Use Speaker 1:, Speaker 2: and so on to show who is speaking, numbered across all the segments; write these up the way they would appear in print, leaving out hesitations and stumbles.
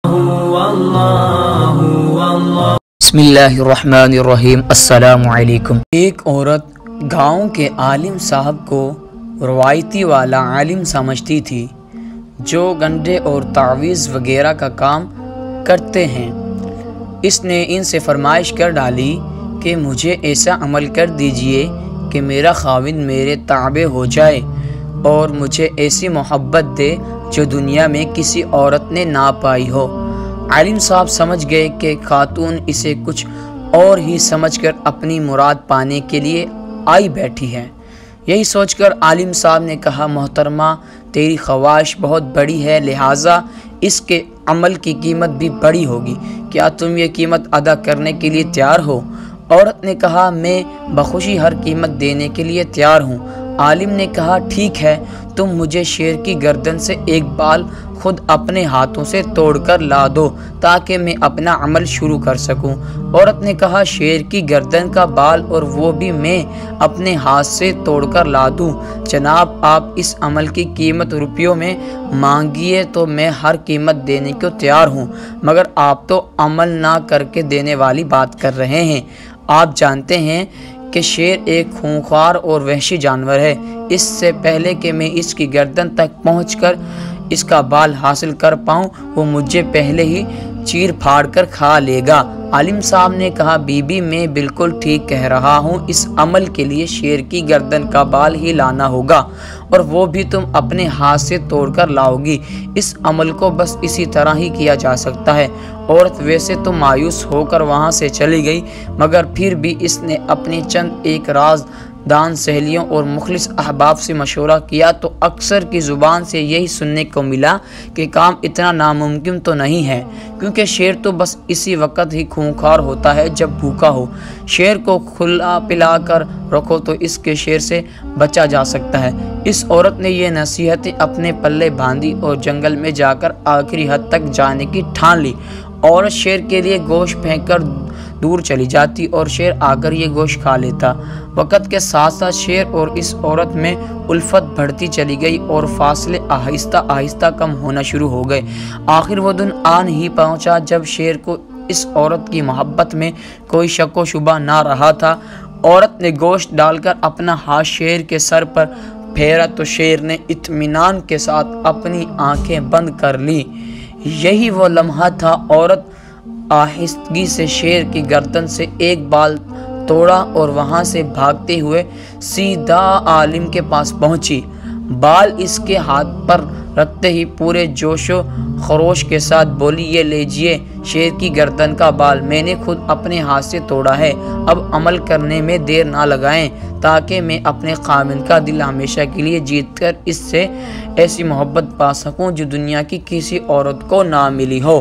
Speaker 1: بسم اللہ الرحمن الرحیم۔ السلام علیکم۔ ایک عورت گاؤں کے عالم صاحب کو روایتی والا عالم سمجھتی تھی جو گنڈے اور تعویذ وغیرہ کا کام کرتے ہیں۔ اس نے ان سے فرمائش کر ڈالی کہ مجھے ایسا عمل کر دیجئے کہ میرا خاوند میرے تابع ہو جائے اور مجھے ایسی محبت دے جو دنیا میں کسی عورت نے نہ پائی ہو۔ عالم صاحب سمجھ گئے کہ خاتون اسے کچھ اور ہی سمجھ کر اپنی مراد پانے کے لیے آئی بیٹھی ہے۔ یہی سوچ کر عالم صاحب نے کہا، محترمہ تیری خواہش بہت بڑی ہے، لہٰذا اس کے عمل کی قیمت بھی بڑی ہوگی، کیا تم یہ قیمت ادا کرنے کے لیے تیار ہو؟ عورت نے کہا، میں بخوشی ہر قیمت دینے کے لیے تیار ہوں۔ عالم نے کہا، ٹھیک ہے، تم مجھے شیر کی گردن سے ایک بال خود اپنے ہاتھوں سے توڑ کر لا دو تاکہ میں اپنا عمل شروع کر سکوں۔ عورت نے کہا، شیر کی گردن کا بال اور وہ بھی میں اپنے ہاتھ سے توڑ کر لا دوں؟ جناب آپ اس عمل کی قیمت روپیوں میں مانگیے تو میں ہر قیمت دینے کو تیار ہوں، مگر آپ تو عمل نہ کر کے دینے والی بات کر رہے ہیں۔ آپ جانتے ہیں کہ شیر ایک خونخوار اور وحشی جانور ہے، اس سے پہلے کہ میں اس کی گردن تک پہنچ کر اس کا بال حاصل کر پاؤں وہ مجھے پہلے ہی چیر پھاڑ کر کھا لے گا۔ عالم صاحب نے کہا، بی بی میں بالکل ٹھیک کہہ رہا ہوں، اس عمل کے لیے شیر کی گردن کا بال ہی لانا ہوگا اور وہ بھی تم اپنے ہاتھ سے توڑ کر لاؤ گی۔ اس عمل کو بس اسی طرح ہی کیا جا سکتا ہے۔ عورت ویسے تو مایوس ہو کر وہاں سے چلی گئی، مگر پھر بھی اس نے اپنی چند ایک راز دان سہیلیوں اور مخلص احباب سے مشورہ کیا تو اکثر کی زبان سے یہی سننے کو ملا کہ کام اتنا ناممکن تو نہیں ہے، کیونکہ شیر تو بس اسی وقت ہی خونخوار ہوتا ہے جب بھوکا ہو۔ شیر کو کھلا پلا کر رکھو تو اس کے شیر سے بچا جا سکتا ہے۔ اس عورت نے یہ نصیحتیں اپنے پلے باندھی اور جنگل میں جا کر آخری حد تک جانے کی ٹھان لی۔ عورت شیر کے لیے گوشت پھینک کر دور چلی جاتی اور شیر آ کر یہ گوشت کھا لیتا۔ وقت کے ساتھ ساتھ شیر اور اس عورت میں الفت بڑھتی چلی گئی اور فاصلے آہستہ آہستہ کم ہونا شروع ہو گئے۔ آخر وہ دن آن ہی پہنچا جب شیر کو اس عورت کی محبت میں کوئی شک و شبہ نہ رہا تھا۔ عورت نے گوشت ڈال کر اپنا ہاتھ شیر کے سر پر پھیرا تو شیر نے اطمینان کے ساتھ اپنی آنکھیں بند کر لی۔ یہی وہ لمحہ تھا۔ عورت آہستگی سے شیر کی گردن سے ایک بال توڑا اور وہاں سے بھاگتے ہوئے سیدھا عالم کے پاس پہنچی۔ بال اس کے ہاتھ پر رکھتے ہی پورے جوش و خروش کے ساتھ بولی، یہ لیجئے شیر کی گردن کا بال، میں نے خود اپنے ہاتھ سے توڑا ہے، اب عمل کرنے میں دیر نہ لگائیں تاکہ میں اپنے خاوند کا دل ہمیشہ کے لیے جیت کر اس سے ایسی محبت پا سکوں جو دنیا کی کسی عورت کو نہ ملی ہو۔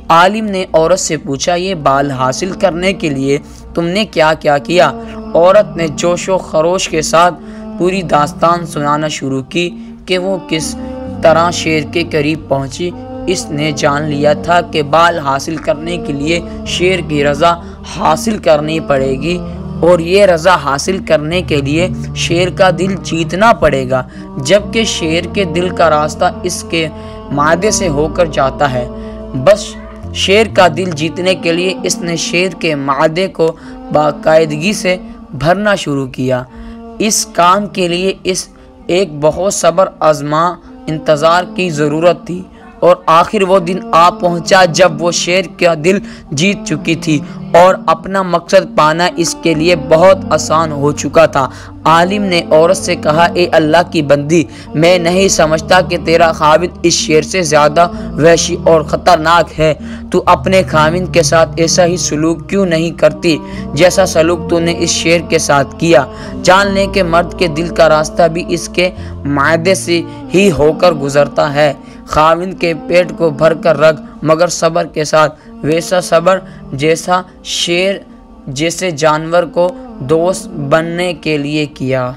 Speaker 1: عالم نے عورت سے پوچھا، یہ بال حاصل کرنے کے لیے تم نے کیا کیا کیا؟ عورت نے جوش و خروش کے ساتھ پوری داستان سنانا شروع کی کہ وہ کس طرح شیر کے قریب پہنچی۔ اس نے جان لیا تھا کہ بال حاصل کرنے کے لیے شیر کی رضا حاصل کرنی پڑے گی اور یہ رضا حاصل کرنے کے لیے شیر کا دل جیتنا پڑے گا، جبکہ شیر کے دل کا راستہ اس کے معدے سے ہو کر جاتا ہے۔ بس شیر کا دل جیتنے کے لیے اس نے شیر کے معدے کو باقاعدگی سے بھرنا شروع کیا۔ اس کام کے لیے اس ایک بہت صبر آزما انتظار کی ضرورت تھی اور آخر وہ دن آ پہنچا جب وہ شیر کا دل جیت چکی تھی اور اپنا مقصد پانا اس کے لیے بہت آسان ہو چکا تھا۔ عالم نے عورت سے کہا، اے اللہ کی بندی، میں نہیں سمجھتا کہ تیرا خاوند اس شیر سے زیادہ وحشی اور خطرناک ہے۔ تو اپنے خاوند کے ساتھ ایسا ہی سلوک کیوں نہیں کرتی جیسا سلوک تو نے اس شیر کے ساتھ کیا؟ جان لیں کہ مرد کے دل کا راستہ بھی اس کے معدے سے ہی ہو کر گزرتا ہے۔ خاوند کے پیٹ کو بھر کر رکھ، مگر صبر کے ساتھ، ویسا صبر جیسا شیر جیسے جانور کو دوست بننے کے لیے کیا۔